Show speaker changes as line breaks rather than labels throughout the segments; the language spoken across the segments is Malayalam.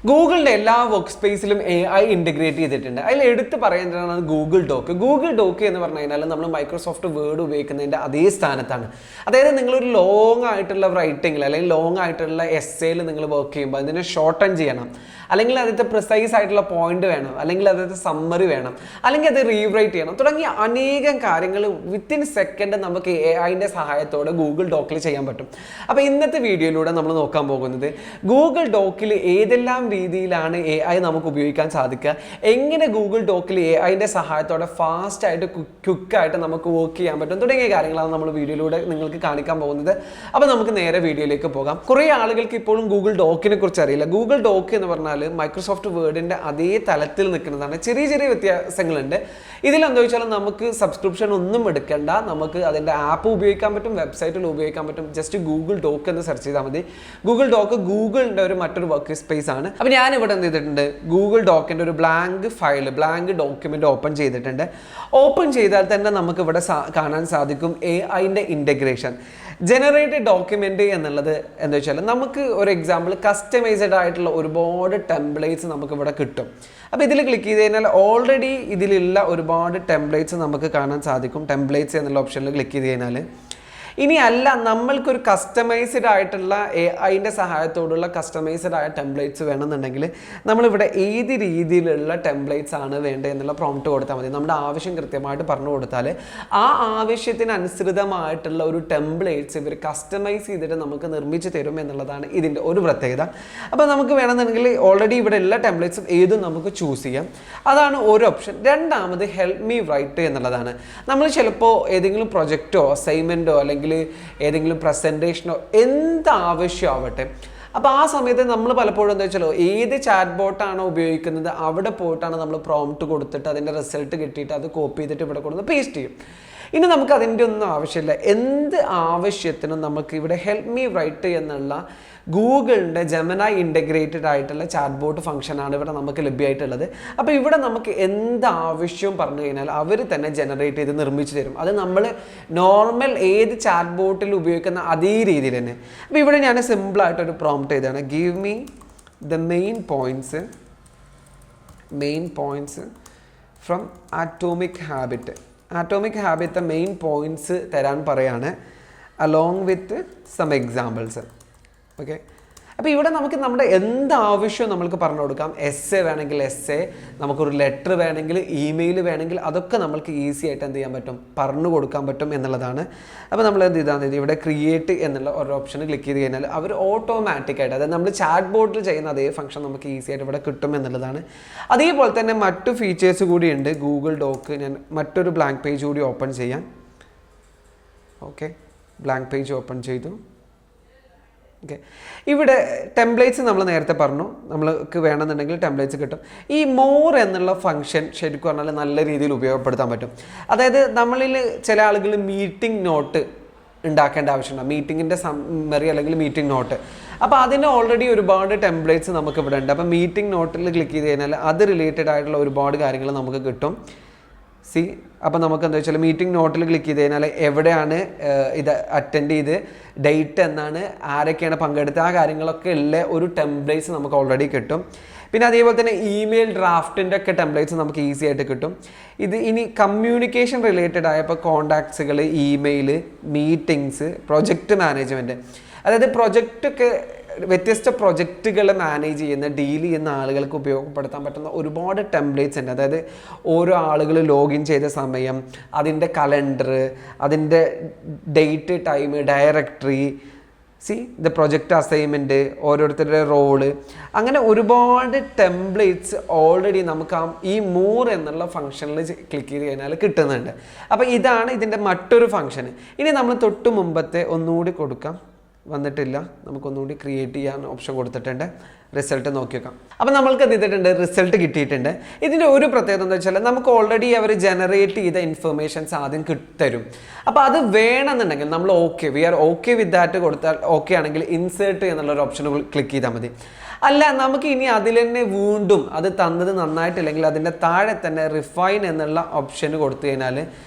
ഗൂഗിളിൻ്റെ എല്ലാ വർക്ക് സ്പേസിലും AI ഇൻ്റഗ്രേറ്റ് ചെയ്തിട്ടുണ്ട്. അതിൽ എടുത്ത് പറയുന്നതാണ് ഗൂഗിൾ ഡോക്ക്. ഗൂഗിൾ ഡോക്ക് എന്ന് പറഞ്ഞു കഴിഞ്ഞാൽ നമ്മൾ മൈക്രോസോഫ്റ്റ് വേർഡ് ഉപയോഗിക്കുന്നതിൻ്റെ അതേ സ്ഥാനത്താണ്. അതായത് നിങ്ങളൊരു ലോങ് ആയിട്ടുള്ള റൈറ്റിങ്ങിൽ അല്ലെങ്കിൽ ലോങ് ആയിട്ടുള്ള എസ്സേയിൽ നിങ്ങൾ വർക്ക് ചെയ്യുമ്പോൾ അതിനെ ഷോർട്ടൺ ചെയ്യണം, അല്ലെങ്കിൽ അതിൻ്റെ പ്രിസൈസ് ആയിട്ടുള്ള പോയിന്റ് വേണം, അല്ലെങ്കിൽ അതിൻ്റെ സമ്മറി വേണം, അല്ലെങ്കിൽ അത് റീറൈറ്റ് ചെയ്യണം തുടങ്ങിയ അനേകം കാര്യങ്ങൾ വിത്തിൻ സെക്കൻഡ് നമുക്ക് AIൻ്റെ സഹായത്തോടെ ഗൂഗിൾ ഡോക്കിൽ ചെയ്യാൻ പറ്റും. അപ്പോൾ ഇന്നത്തെ വീഡിയോയിലൂടെ നമ്മൾ നോക്കാൻ പോകുന്നത് ഗൂഗിൾ ഡോക്കിൽ ഏതെല്ലാം രീതിയിലാണ് AI നമുക്ക് ഉപയോഗിക്കാൻ സാധിക്കുക, എങ്ങനെ ഗൂഗിൾ ഡോക്കിൽ AIൻ്റെ സഹായത്തോടെ ഫാസ്റ്റായിട്ട് ക്വിക്കായിട്ട് നമുക്ക് വർക്ക് ചെയ്യാൻ പറ്റും തുടങ്ങിയ കാര്യങ്ങളാണ് നമ്മൾ വീഡിയോയിലൂടെ നിങ്ങൾക്ക് കാണിക്കാൻ പോകുന്നത്. അപ്പോൾ നമുക്ക് നേരെ വീഡിയോയിലേക്ക് പോകാം. കുറേ ആളുകൾക്ക് ഇപ്പോഴും ഗൂഗിൾ ഡോക്കിനെ കുറിച്ച് അറിയില്ല. ഗൂഗിൾ ഡോക്ക് എന്ന് പറഞ്ഞാൽ മൈക്രോസോഫ്റ്റ് വേർഡിൻ്റെ അതേ തലത്തിൽ നിൽക്കുന്നതാണ്. ചെറിയ ചെറിയ വ്യത്യാസങ്ങളുണ്ട്. ഇതിലെന്താ വെച്ചാൽ നമുക്ക് സബ്സ്ക്രിപ്ഷൻ ഒന്നും എടുക്കേണ്ട, നമുക്ക് അതിൻ്റെ ആപ്പ് ഉപയോഗിക്കാൻ പറ്റും, വെബ്സൈറ്റിൽ ഉപയോഗിക്കാൻ പറ്റും. ജസ്റ്റ് ഗൂഗിൾ ഡോക്ക് എന്ന് സെർച്ച് ചെയ്താൽ മതി. ഗൂഗിൾ ഡോക്ക് ഗൂഗിളിൻ്റെ മറ്റൊരു വർക്ക് സ്പേസ് ആണ്. അപ്പോൾ ഞാൻ ഇവിടെ എന്ത് ചെയ്തിട്ടുണ്ട്, ഗൂഗിൾ ഡോക്കിൻ്റെ ഒരു blank file, blank document open ചെയ്തിട്ടുണ്ട്. ഓപ്പൺ ചെയ്താൽ തന്നെ നമുക്ക് ഇവിടെ കാണാൻ സാധിക്കും AIൻ്റെ ഇൻ്റഗ്രേഷൻ. ജനറേറ്റഡ് ഡോക്യുമെൻ്റ് എന്നുള്ളത് എന്താ വെച്ചാൽ നമുക്ക് ഒരു എക്സാമ്പിൾ കസ്റ്റമൈസ്ഡ് ആയിട്ടുള്ള ഒരുപാട് ടെംപ്ലേറ്റ്സ് നമുക്ക് ഇവിടെ കിട്ടും. അപ്പോൾ ഇതിൽ ക്ലിക്ക് ചെയ്ത് കഴിഞ്ഞാൽ ഓൾറെഡി ഇതിലുള്ള ഒരുപാട് ടെംപ്ലേറ്റ്സ് നമുക്ക് കാണാൻ സാധിക്കും. ടെംപ്ലേറ്റ്സ് എന്നുള്ള ഓപ്ഷനിൽ ക്ലിക്ക് ചെയ്ത് കഴിഞ്ഞാൽ ഇനി അല്ല നമ്മൾക്കൊരു കസ്റ്റമൈസ്ഡ് ആയിട്ടുള്ള AIൻ്റെ സഹായത്തോടുള്ള കസ്റ്റമൈസ്ഡ് ആയ ടെംപ്ലേറ്റ്സ് വേണമെന്നുണ്ടെങ്കിൽ നമ്മളിവിടെ ഏത് രീതിയിലുള്ള ടെംപ്ലേറ്റ്സ് ആണ് വേണ്ടത് എന്നുള്ള പ്രോംപ്റ്റ് കൊടുത്താൽ മതി. നമ്മുടെ ആവശ്യം കൃത്യമായിട്ട് പറഞ്ഞു കൊടുത്താൽ ആ ആവശ്യത്തിന് അനുസൃതമായിട്ടുള്ള ഒരു ടെംപ്ലേറ്റ്സ് ഇവർ കസ്റ്റമൈസ് ചെയ്തിട്ട് നമുക്ക് നിർമ്മിച്ച് തരും എന്നുള്ളതാണ് ഇതിൻ്റെ ഒരു പ്രത്യേകത. അപ്പോൾ നമുക്ക് വേണമെന്നുണ്ടെങ്കിൽ ഓൾറെഡി ഇവിടെ എല്ലാ ടെംപ്ലേറ്റ്സും ഏതും നമുക്ക് ചൂസ് ചെയ്യാം. അതാണ് ഒരു ഓപ്ഷൻ. രണ്ടാമത് ഹെൽപ്പ് മീ റൈറ്റ് എന്നുള്ളതാണ്. നമ്മൾ ചിലപ്പോൾ ഏതെങ്കിലും പ്രൊജക്റ്റോ അസൈൻമെൻറ്റോ അല്ലെങ്കിൽ ഏതെങ്കിലും പ്രസൻറ്റേഷനോ എന്താവശ്യമാവട്ടെ, അപ്പോൾ ആ സമയത്ത് നമ്മൾ പലപ്പോഴും എന്താ വെച്ചാലോ ഏത് ചാറ്റ് ബോട്ടാണോ ഉപയോഗിക്കുന്നത് അവിടെ പോയിട്ടാണ് നമ്മൾ പ്രോംപ്റ്റ് കൊടുത്തിട്ട് അതിൻ്റെ റിസൾട്ട് കിട്ടിയിട്ട് അത് കോപ്പി ചെയ്തിട്ട് ഇവിടെ കൊടുത്ത് പേസ്റ്റ് ചെയ്യും. ഇനി നമുക്ക് അതിൻ്റെ ഒന്നും ആവശ്യമില്ല. എന്ത് ആവശ്യത്തിനും നമുക്ക് ഇവിടെ ഹെൽപ്പ് മീ റൈറ്റ് എന്നുള്ള ഗൂഗിളിൻ്റെ ജെമിനായി ഇൻ്റഗ്രേറ്റഡ് ആയിട്ടുള്ള ചാറ്റ് ബോട്ട് ഫംഗ്ഷനാണ് ഇവിടെ നമുക്ക് ലഭ്യമായിട്ടുള്ളത്. അപ്പോൾ ഇവിടെ നമുക്ക് എന്ത് ആവശ്യവും പറഞ്ഞു കഴിഞ്ഞാൽ അവർ തന്നെ ജനറേറ്റ് ചെയ്ത് നിർമ്മിച്ച് തരും. അത് നമ്മൾ നോർമൽ ഏത് ചാറ്റ് ബോട്ടിൽ ഉപയോഗിക്കുന്ന അതേ രീതിയിൽ തന്നെ. അപ്പോൾ ഇവിടെ ഞാൻ സിമ്പിളായിട്ടൊരു പ്രോംപ്റ്റ് ചെയ്താണ്, give me the main points from atomic habit main points തരാൻ പറയാണ് along with some examples. Okay, അപ്പോൾ ഇവിടെ നമുക്ക് നമ്മുടെ എന്താവശ്യവും നമ്മൾക്ക് പറഞ്ഞു കൊടുക്കാം. എസ്സേ വേണമെങ്കിൽ എസ്സേ, നമുക്കൊരു ലെറ്റർ വേണമെങ്കിൽ ഇമെയിൽ വേണമെങ്കിൽ അതൊക്കെ നമ്മൾക്ക് ഈസി ആയിട്ട് എന്ത് ചെയ്യാൻ പറ്റും, പറഞ്ഞു കൊടുക്കാൻ പറ്റും എന്നുള്ളതാണ്. അപ്പോൾ നമ്മൾ എന്ത് ചെയ്താൽ മതി, ഇവിടെ ക്രിയേറ്റ് എന്നുള്ള ഒരു ഓപ്ഷൻ ക്ലിക്ക് ചെയ്ത് കഴിഞ്ഞാൽ അവർ ഓട്ടോമാറ്റിക്കായിട്ട്, അതായത് നമ്മൾ ചാറ്റ് ബോട്ടിൽ ചെയ്യുന്ന അതേ ഫംഗ്ഷൻ നമുക്ക് ഈസി ആയിട്ട് ഇവിടെ കിട്ടും എന്നുള്ളതാണ്. അതേപോലെ തന്നെ മറ്റു ഫീച്ചേഴ്സ് കൂടിയുണ്ട് ഗൂഗിൾ ഡോക്ക്. ഞാൻ മറ്റൊരു ബ്ലാങ്ക് പേജ് കൂടി ഓപ്പൺ ചെയ്യാം. ഓക്കെ, ബ്ലാങ്ക് പേജ് ഓപ്പൺ ചെയ്തു. ഓക്കെ, ഇവിടെ ടെംപ്ലേറ്റ്സ് നമ്മൾ നേരത്തെ പറഞ്ഞു, നമ്മൾക്ക് വേണമെന്നുണ്ടെങ്കിൽ ടെംപ്ലേറ്റ്സ് കിട്ടും. ഈ മോർ എന്നുള്ള ഫംഗ്ഷൻ ശരിക്കും പറഞ്ഞാൽ നല്ല രീതിയിൽ ഉപയോഗപ്പെടുത്താൻ പറ്റും. അതായത് നമ്മളിൽ ചില ആളുകൾ മീറ്റിംഗ് നോട്ട് ഉണ്ടാക്കേണ്ട ആവശ്യമുണ്ടാകും, മീറ്റിങ്ങിൻ്റെ സമ്മറി അല്ലെങ്കിൽ മീറ്റിംഗ് നോട്ട്. അപ്പോൾ അതിന് ഓൾറെഡി ഒരുപാട് ടെംപ്ലേറ്റ്സ് നമുക്ക് ഇവിടെ ഉണ്ട്. അപ്പോൾ മീറ്റിംഗ് നോട്ടിൽ ക്ലിക്ക് ചെയ്ത് കഴിഞ്ഞാൽ അത് റിലേറ്റഡ് ആയിട്ടുള്ള ഒരുപാട് കാര്യങ്ങൾ നമുക്ക് കിട്ടും. അപ്പോൾ നമുക്ക് എന്താ വെച്ചാൽ മീറ്റിംഗ് നോട്ടിൽ ക്ലിക്ക് ചെയ്ത് കഴിഞ്ഞാൽ എവിടെയാണ് ഇത് അറ്റൻഡ് ചെയ്ത്, ഡേറ്റ് എന്നാണ്, ആരൊക്കെയാണ് പങ്കെടുത്തത്, ആ കാര്യങ്ങളൊക്കെ ഉള്ള ഒരു ടെംപ്ലേറ്റ്സ് നമുക്ക് ഓൾറെഡി കിട്ടും. പിന്നെ അതേപോലെ തന്നെ ഇമെയിൽ ഡ്രാഫ്റ്റിൻ്റെ ഒക്കെ ടെംപ്ലേറ്റ്സ് നമുക്ക് ഈസി ആയിട്ട് കിട്ടും. ഇത് ഇനി കമ്മ്യൂണിക്കേഷൻ റിലേറ്റഡ് ആയ ഇപ്പോൾ കോണ്ടാക്ട്സുകൾ, ഇമെയിൽ, മീറ്റിങ്സ്, പ്രൊജക്റ്റ് മാനേജ്മെൻറ്റ്, അതായത് പ്രൊജക്റ്റൊക്കെ വ്യത്യസ്ത പ്രൊജക്റ്റുകൾ മാനേജ് ചെയ്യുന്ന, ഡീൽ ചെയ്യുന്ന ആളുകൾക്ക് ഉപയോഗപ്പെടുത്താൻ പറ്റുന്ന ഒരുപാട് ടെംപ്ലേറ്റ്സ് ഉണ്ട്. അതായത് ഓരോ ആളുകൾ ലോഗിൻ ചെയ്ത സമയം, അതിൻ്റെ കലണ്ടർ, അതിൻ്റെ date, time, directory, the project assignment, ഓരോരുത്തരുടെ റോള്, അങ്ങനെ ഒരുപാട് ടെംപ്ലേറ്റ്സ് ഓൾറെഡി നമുക്ക് ഈ മോർ എന്നുള്ള ഫംഗ്ഷനിൽ ക്ലിക്ക് ചെയ്ത് കഴിഞ്ഞാൽ കിട്ടുന്നുണ്ട്. അപ്പോൾ ഇതാണ് ഇതിൻ്റെ മറ്റൊരു ഫംഗ്ഷൻ. ഇനി നമ്മൾ തൊട്ട് മുമ്പത്തെ ഒന്നുകൂടി കൊടുക്കാം, വന്നിട്ടില്ല, നമുക്കൊന്നുകൂടി ക്രിയേറ്റ് ചെയ്യാൻ ഓപ്ഷൻ കൊടുത്തിട്ടുണ്ട്. റിസൾട്ട് നോക്കി വെക്കാം. അപ്പോൾ നമ്മൾക്ക് എന്ത് ചെയ്തിട്ടുണ്ട്, റിസൾട്ട് കിട്ടിയിട്ടുണ്ട്. ഇതിൻ്റെ ഒരു പ്രത്യേകത എന്താ വെച്ചാൽ നമുക്ക് ഓൾറെഡി അവർ ജനറേറ്റ് ചെയ്ത ഇൻഫർമേഷൻസ് ആദ്യം തരും. അപ്പോൾ അത് വേണമെന്നുണ്ടെങ്കിൽ നമ്മൾ we are okay with that കൊടുത്താൽ, ഓക്കെ ആണെങ്കിൽ ഇൻസേർട്ട് എന്നുള്ളൊരു ഓപ്ഷൻ ക്ലിക്ക് ചെയ്താൽ മതി. അല്ല, നമുക്ക് ഇനി അതിൽ തന്നെ വീണ്ടും അത് തന്നത് നന്നായിട്ടില്ലെങ്കിൽ അതിൻ്റെ താഴെ തന്നെ റിഫൈൻ എന്നുള്ള ഓപ്ഷൻ കൊടുത്തു കഴിഞ്ഞാൽ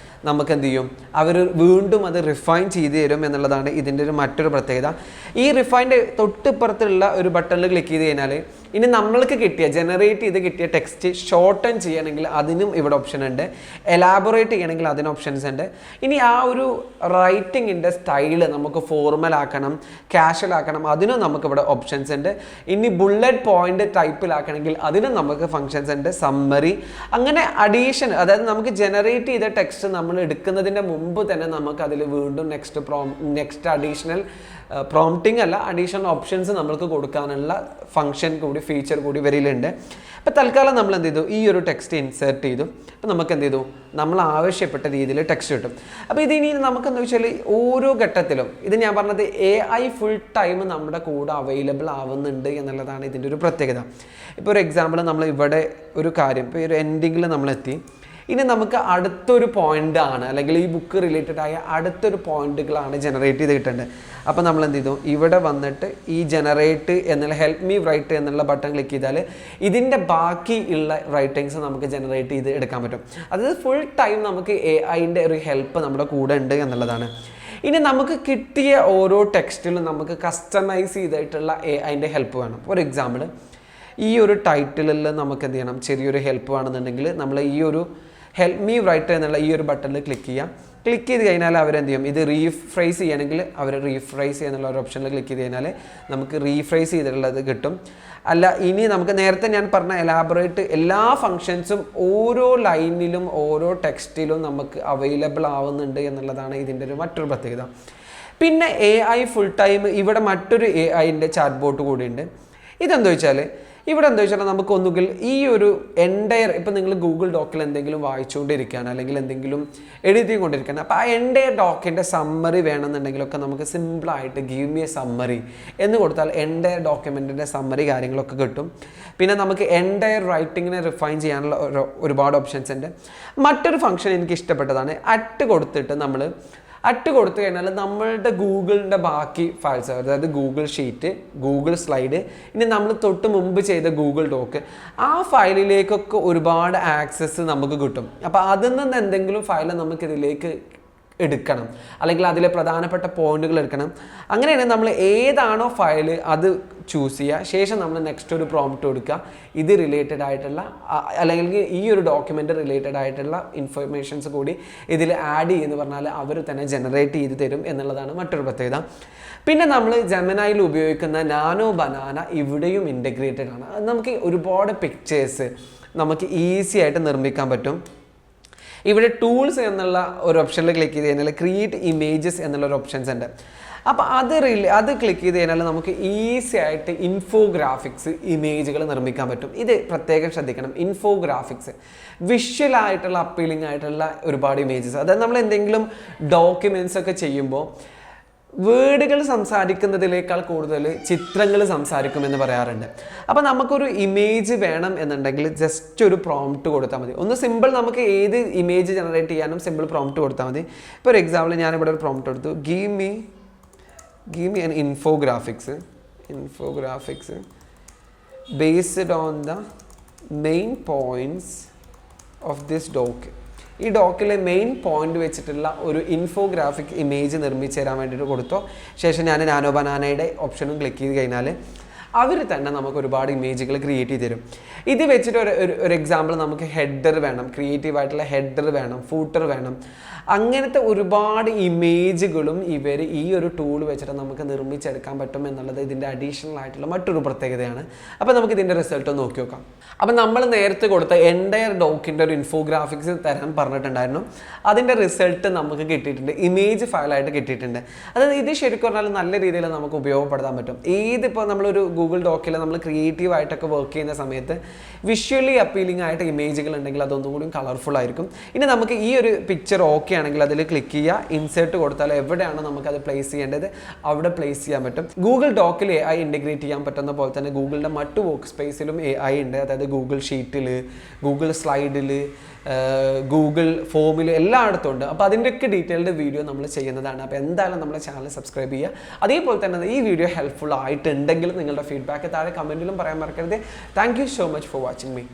നമുക്ക് എന്ത് ചെയ്യും, അവർ വീണ്ടും അത് റിഫൈൻ ചെയ്ത് തരും എന്നുള്ളതാണ് ഇതിൻ്റെ മറ്റൊരു പ്രത്യേകത. ഈ റിഫൈൻ്റെ തൊട്ടിപ്പുറത്തുള്ള ഒരു ബട്ടണിൽ ക്ലിക്ക് ചെയ്ത് കഴിഞ്ഞാൽ ഇനി നമ്മൾക്ക് കിട്ടിയ ജനറേറ്റ് ചെയ്ത് കിട്ടിയ ടെക്സ്റ്റ് ഷോർട്ടൺ ചെയ്യണമെങ്കിൽ അതിനും ഇവിടെ ഓപ്ഷൻ ഉണ്ട്, എലാബറേറ്റ് ചെയ്യണമെങ്കിൽ അതിന് ഓപ്ഷൻസ് ഉണ്ട്. ഇനി ആ ഒരു റൈറ്റിങ്ങിൻ്റെ സ്റ്റൈല് നമുക്ക് ഫോർമൽ ആക്കണം, കാഷ്വൽ ആക്കണം, അതിനും നമുക്ക് ഇവിടെ ഓപ്ഷൻസ് ഉണ്ട്. ഇനി ബുള്ളറ്റ് പോയിന്റ് ടൈപ്പിലാക്കണമെങ്കിൽ അതിനും നമുക്ക് ഫങ്ഷൻസ് ഉണ്ട്, സമ്മറി, അങ്ങനെ അഡീഷൻ, അതായത് നമുക്ക് ജനറേറ്റ് ചെയ്ത ടെക്സ്റ്റ് നമ്മൾ എടുക്കുന്നതിൻ്റെ മുമ്പ് തന്നെ നമുക്ക് അതിൽ വീണ്ടും നെക്സ്റ്റ് അഡീഷണൽ പ്രോംപ്റ്റിംഗ് അല്ല, അഡീഷണൽ ഓപ്ഷൻസ് നമ്മൾക്ക് കൊടുക്കാനുള്ള ഫംഗ്ഷൻ കൂടി, ഫീച്ചർ കൂടി വരിലുണ്ട്. അപ്പോൾ തൽക്കാലം നമ്മൾ എന്ത് ചെയ്തു, ഈ ഒരു ടെക്സ്റ്റ് ഇൻസേർട്ട് ചെയ്തു. അപ്പോൾ നമുക്ക് എന്ത് ചെയ്തു, നമ്മൾ ആവശ്യപ്പെട്ട രീതിയിൽ ടെക്സ്റ്റ് കിട്ടും. അപ്പോൾ ഇതിനി നമുക്ക് എന്താ വെച്ചാൽ ഓരോ ഘട്ടത്തിലും ഇത് ഞാൻ പറഞ്ഞത് AI ഫുൾ ടൈം നമ്മുടെ കൂടെ അവൈലബിൾ ആവുന്നുണ്ട് എന്നുള്ളതാണ് ഇതിൻ്റെ ഒരു പ്രത്യേകത. ഇപ്പോൾ ഒരു എക്സാമ്പിൾ, നമ്മൾ ഇവിടെ ഒരു കാര്യം ഇപ്പോൾ ഒരു എൻഡിങ്ങിൽ നമ്മളെത്തി, ഇനി നമുക്ക് അടുത്തൊരു പോയിന്റ് ആണ്, അല്ലെങ്കിൽ ഈ ബുക്ക് റിലേറ്റഡ് ആയ അടുത്തൊരു പോയിന്റുകളാണ് ജനറേറ്റ് ചെയ്ത് കിട്ടേണ്ടത്. അപ്പോൾ നമ്മൾ എന്ത് ചെയ്തു, ഇവിടെ വന്നിട്ട് ഈ ജനറേറ്റ് എന്നുള്ള ഹെൽപ്പ് മീ റൈറ്റ് എന്നുള്ള ബട്ടൺ ക്ലിക്ക് ചെയ്താൽ ഇതിൻ്റെ ബാക്കി ഉള്ള റൈറ്റിങ്സ് നമുക്ക് ജനറേറ്റ് ചെയ്ത് എടുക്കാൻ പറ്റും. അതായത് ഫുൾ ടൈം നമുക്ക് AIൻ്റെ ഒരു ഹെൽപ്പ് നമ്മുടെ കൂടെ ഉണ്ട് എന്നുള്ളതാണ്. ഇനി നമുക്ക് കിട്ടിയ ഓരോ ടെക്സ്റ്റിലും നമുക്ക് കസ്റ്റമൈസ് ചെയ്തിട്ടുള്ള AIൻ്റെ ഹെൽപ്പ് വേണം. ഫോർ എക്സാമ്പിൾ, ഈ ഒരു ടൈറ്റിലിൽ നമുക്ക് എന്ത് ചെയ്യണം, ചെറിയൊരു ഹെൽപ്പ് വേണമെന്നുണ്ടെങ്കിൽ നമ്മൾ ഈ ഒരു ഹെൽപ്പ് മീ റൈറ്റ് എന്നുള്ള ഈ ഒരു ബട്ടണിൽ ക്ലിക്ക് ചെയ്യാം. ക്ലിക്ക് ചെയ്ത് കഴിഞ്ഞാൽ അവരെന്ത് ചെയ്യും, ഇത് റീഫ്രൈസ് ചെയ്യണമെങ്കിൽ അവർ റീഫ്രൈസ് എന്നുള്ള ഒരു ഓപ്ഷനിൽ ക്ലിക്ക് ചെയ്ത് കഴിഞ്ഞാൽ നമുക്ക് റീഫ്രൈസ് ചെയ്തിട്ടുള്ളത് കിട്ടും. അല്ല, ഇനി നമുക്ക് നേരത്തെ ഞാൻ പറഞ്ഞ എലാബറേറ്റ് എല്ലാ ഫങ്ഷൻസും ഓരോ ലൈനിലും ഓരോ ടെക്സ്റ്റിലും നമുക്ക് അവൈലബിൾ ആവുന്നുണ്ട് എന്നുള്ളതാണ് ഇതിൻ്റെ ഒരു മറ്റൊരു പ്രത്യേകത. പിന്നെ AI ഫുൾ ടൈം ഇവിടെ മറ്റൊരു AIൻ്റെ ചാറ്റ് ബോട്ട് കൂടിയുണ്ട്. ഇതെന്താ വെച്ചാൽ ഇവിടെ എന്താ വെച്ചാൽ നമുക്ക് ഒന്നുകിൽ ഈ ഒരു എൻറ്റയർ, ഇപ്പം നിങ്ങൾ ഗൂഗിൾ ഡോക്കിൽ എന്തെങ്കിലും വായിച്ചുകൊണ്ടിരിക്കുകയാണ് അല്ലെങ്കിൽ എന്തെങ്കിലും എഴുതി കൊണ്ടിരിക്കുകയാണ്, അപ്പോൾ ആ എൻറ്റയർ ഡോക്കിൻ്റെ സമ്മറി വേണമെന്നുണ്ടെങ്കിലൊക്കെ നമുക്ക് സിമ്പിളായിട്ട് ഗീവ് മി എ സമ്മറി എന്ന് കൊടുത്താൽ എൻറ്റയർ ഡോക്യുമെൻറ്റിൻ്റെ സമ്മറി കാര്യങ്ങളൊക്കെ കിട്ടും. പിന്നെ നമുക്ക് എൻറ്റയർ റൈറ്റിങ്ങിനെ റിഫൈൻ ചെയ്യാനുള്ള ഒരുപാട് ഓപ്ഷൻസ് ഉണ്ട്. മറ്റൊരു ഫംഗ്ഷൻ എനിക്ക് ഇഷ്ടപ്പെട്ടതാണ്, അറ്റ് കൊടുത്തിട്ട് നമ്മൾ അറ്റ് കൊടുത്തു കഴിഞ്ഞാൽ നമ്മളുടെ ഗൂഗിളിൻ്റെ ബാക്കി ഫയൽസ്, അതായത് ഗൂഗിൾ ഷീറ്റ്, ഗൂഗിൾ സ്ലൈഡ്, ഇനി നമ്മൾ തൊട്ട് മുമ്പ് ചെയ്ത ഗൂഗിൾ ഡോക്ക്, ആ ഫയലിലേക്കൊക്കെ ഒരുപാട് ആക്സസ് നമുക്ക് കിട്ടും. അപ്പോൾ അതിൽ നിന്ന് എന്തെങ്കിലും ഫയൽ നമുക്കിതിലേക്ക് എടുക്കണം, അല്ലെങ്കിൽ അതിലെ പ്രധാനപ്പെട്ട പോയിന്റുകൾ എടുക്കണം. അങ്ങനെയാണെങ്കിൽ നമ്മൾ ഏതാണോ ഫയൽ അത് ചൂസ് ചെയ്യുക, ശേഷം നമ്മൾ നെക്സ്റ്റ് ഒരു പ്രോംപ്റ്റ് കൊടുക്കുക, ഇത് റിലേറ്റഡ് ആയിട്ടുള്ള അല്ലെങ്കിൽ ഈ ഒരു ഡോക്യുമെൻ്റ് റിലേറ്റഡ് ആയിട്ടുള്ള ഇൻഫർമേഷൻസ് കൂടി ഇതിൽ ആഡ് ചെയ്യുമെന്ന് പറഞ്ഞാൽ അവർ തന്നെ ജനറേറ്റ് ചെയ്ത് തരും എന്നുള്ളതാണ് മറ്റൊരു പ്രത്യേകത. പിന്നെ നമ്മൾ ജെമിനിയിൽ ഉപയോഗിക്കുന്ന നാനോ ബനാന ഇവിടെയും ഇൻ്റഗ്രേറ്റഡ് ആണ്. അത് നമുക്ക് ഒരുപാട് പിക്ചേഴ്സ് നമുക്ക് ഈസി ആയിട്ട് നിർമ്മിക്കാൻ പറ്റും. ഇവിടെ ടൂൾസ് എന്നുള്ള ഒരു ഓപ്ഷനിൽ ക്ലിക്ക് ചെയ്ത് കഴിഞ്ഞാൽ ക്രിയേറ്റ് ഇമേജസ് എന്നുള്ളൊരു ഓപ്ഷൻസ് ഉണ്ട്. അപ്പോൾ അത് ക്ലിക്ക് ചെയ്ത് കഴിഞ്ഞാൽ നമുക്ക് ഈസി ആയിട്ട് ഇൻഫോഗ്രാഫിക്സ് ഇമേജുകൾ നിർമ്മിക്കാൻ പറ്റും. ഇത് പ്രത്യേകം ശ്രദ്ധിക്കണം, ഇൻഫോഗ്രാഫിക്സ് വിഷ്വലായിട്ടുള്ള അപ്പീലിംഗ് ആയിട്ടുള്ള ഒരുപാട് ഇമേജസ്. അതായത് നമ്മൾ എന്തെങ്കിലും ഡോക്യുമെൻറ്റ്സ് ഒക്കെ ചെയ്യുമ്പോൾ വേർഡുകൾ സംസാരിക്കുന്നതിനേക്കാൾ കൂടുതൽ ചിത്രങ്ങൾ സംസാരിക്കുമെന്ന് പറയാറുണ്ട്. അപ്പോൾ നമുക്കൊരു ഇമേജ് വേണം എന്നുണ്ടെങ്കിൽ ജസ്റ്റ് ഒരു പ്രോംപ്റ്റ് കൊടുത്താൽ മതി. ഒന്ന് സിമ്പിൾ, നമുക്ക് ഏത് ഇമേജ് ജനറേറ്റ് ചെയ്യാനും സിമ്പിൾ പ്രോംപ്റ്റ് കൊടുത്താൽ മതി. ഇപ്പോൾ ഒരു എക്സാമ്പിൾ ഞാനിവിടെ ഒരു പ്രോംപ്റ്റ് കൊടുത്തു, give me an infographics based on the main points of this doc. ഈ ഡോക്കിലെ മെയിൻ പോയിന്റ് വെച്ചിട്ടുള്ള ഒരു ഇൻഫോഗ്രാഫിക് ഇമേജ് നിർമ്മിച്ചു തരാൻ വേണ്ടിയിട്ട് കൊടുത്തോ. ശേഷം ഞാൻ നാനോ ബനാനയുടെ ഓപ്ഷനും ക്ലിക്ക് ചെയ്ത് കഴിഞ്ഞാൽ അവർ തന്നെ നമുക്ക് ഒരുപാട് ഇമേജുകൾ ക്രിയേറ്റ് ചെയ്ത് തരും. ഇത് വെച്ചിട്ട് ഒരു എക്സാമ്പിൾ, നമുക്ക് ഹെഡർ വേണം, ക്രിയേറ്റീവായിട്ടുള്ള ഹെഡർ വേണം, ഫൂട്ടർ വേണം, അങ്ങനത്തെ ഒരുപാട് ഇമേജുകളും ഇവർ ഈ ഒരു ടൂൾ വെച്ചിട്ട് നമുക്ക് നിർമ്മിച്ചെടുക്കാൻ പറ്റും എന്നുള്ളത് ഇതിൻ്റെ അഡീഷണൽ ആയിട്ടുള്ള മറ്റൊരു പ്രത്യേകതയാണ്. അപ്പോൾ നമുക്ക് ഇതിൻ്റെ റിസൾട്ട് നോക്കി നോക്കാം. അപ്പം നമ്മൾ നേരത്തെ കൊടുത്ത എൻറ്റയർ ഡോക്കിൻ്റെ ഒരു ഇൻഫോഗ്രാഫിക്സ് തരാൻ പറഞ്ഞിട്ടുണ്ടായിരുന്നു. അതിൻ്റെ റിസൾട്ട് നമുക്ക് കിട്ടിയിട്ടുണ്ട്, ഇമേജ് ഫയലായിട്ട് കിട്ടിയിട്ടുണ്ട്. അതായത് ഇത് ശരിക്കും പറഞ്ഞാൽ നല്ല രീതിയിൽ നമുക്ക് ഉപയോഗപ്പെടുത്താൻ പറ്റും. ഏതിപ്പോൾ നമ്മളൊരു ഗൂഗിൾ ഡോക്കിൽ നമ്മൾ ക്രിയേറ്റീവായിട്ടൊക്കെ വർക്ക് ചെയ്യുന്ന സമയത്ത് വിഷ്വലി അപ്പീലിംഗ് ആയിട്ട് ഇമേജുകൾ ഉണ്ടെങ്കിൽ അതൊന്നും കൂടി കളർഫുൾ ആയിരിക്കും. ഇനി നമുക്ക് ഈ ഒരു പിക്ചർ ഓക്കെ ആണെങ്കിൽ അതിൽ ക്ലിക്ക് ചെയ്യുക, ഇൻസേർട്ട് കൊടുത്താൽ എവിടെയാണ് നമുക്കത് പ്ലേസ് ചെയ്യേണ്ടത് അവിടെ പ്ലേസ് ചെയ്യാൻ പറ്റും. ഗൂഗിൾ ഡോക്കിൽ AI ഇൻറ്റഗ്രേറ്റ് ചെയ്യാൻ പറ്റുന്ന പോലെ തന്നെ ഗൂഗിളിൻ്റെ മറ്റു വർക്ക് സ്പേസിലും AI ഉണ്ട്. അതായത് ഗൂഗിൾ ഷീറ്റിൽ, ഗൂഗിൾ സ്ലൈഡിൽ, ഗൂഗിൾ ഫോമിൽ എല്ലായിടത്തും ഉണ്ട്. അപ്പോൾ അതിൻ്റെയൊക്കെ ഡീറ്റെയിൽഡ് വീഡിയോ നമ്മൾ ചെയ്യുന്നതാണ്. അപ്പോൾ എന്തായാലും നമ്മുടെ ചാനൽ സബ്സ്ക്രൈബ് ചെയ്യുക. അതേപോലെ തന്നെ ഈ വീഡിയോ ഹെൽപ്ഫുൾ ആയിട്ടുണ്ടെങ്കിൽ നിങ്ങളുടെ ഫീഡ്ബാക്ക് താഴെ കമൻറ്റിലും പറയാൻ മറക്കരുത്. Thank you so much for watching me.